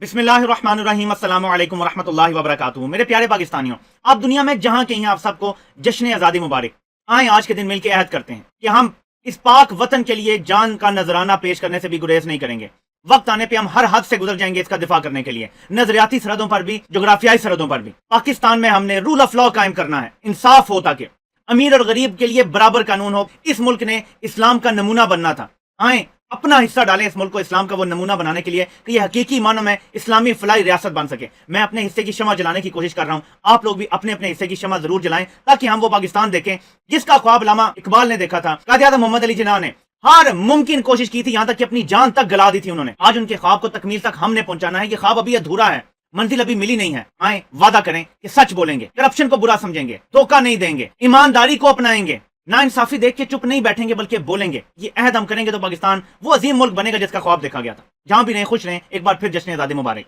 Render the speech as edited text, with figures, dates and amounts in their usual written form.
بسم اللہ الرحمن الرحیم، السلام علیکم ورحمۃ اللہ وبرکاتہ۔ میرے پیارے پاکستانیوں، آپ دنیا میں جہاں کہیں آپ سب کو جشن آزادی مبارک۔ آئیں آج کے دن مل کے عہد کرتے ہیں کہ ہم اس پاک وطن کے لیے جان کا نذرانہ پیش کرنے سے بھی گریز نہیں کریں گے۔ وقت آنے پہ ہم ہر حد سے گزر جائیں گے اس کا دفاع کرنے کے لیے، نظریاتی سرحدوں پر بھی، جغرافیائی سرحدوں پر بھی۔ پاکستان میں ہم نے رول آف لا قائم کرنا ہے، انصاف ہو تاکہ امیر اور غریب کے لیے برابر قانون ہو۔ اس ملک نے اسلام کا نمونہ بننا تھا۔ آئیں اپنا حصہ ڈالیں اس ملک کو اسلام کا وہ نمونہ بنانے کے لیے کہ یہ حقیقی معنوں میں اسلامی فلاحی ریاست بن سکے۔ میں اپنے حصے کی شمع جلانے کی کوشش کر رہا ہوں، آپ لوگ بھی اپنے اپنے حصے کی شمع ضرور جلائیں تاکہ ہم وہ پاکستان دیکھیں جس کا خواب علامہ اقبال نے دیکھا تھا، قائد اعظم محمد علی جناح نے ہر ممکن کوشش کی تھی، یہاں تک کہ اپنی جان تک گلا دی تھی انہوں نے۔ آج ان کے خواب کو تکمیل تک ہم نے پہنچانا ہے۔ یہ خواب ابھی ادھورا ہے، منزل ابھی ملی نہیں ہے۔ آئیں وعدہ کریں کہ سچ بولیں گے، کرپشن کو برا سمجھیں گے، دھوکہ نہیں دیں گے، ایمانداری کو اپنائیں گے، نا انصافی دیکھ کے چپ نہیں بیٹھیں گے بلکہ بولیں گے۔ یہ عہد ہم کریں گے تو پاکستان وہ عظیم ملک بنے گا جس کا خواب دیکھا گیا تھا۔ جہاں بھی رہیں خوش رہیں، ایک بار پھر جشن آزادی مبارک۔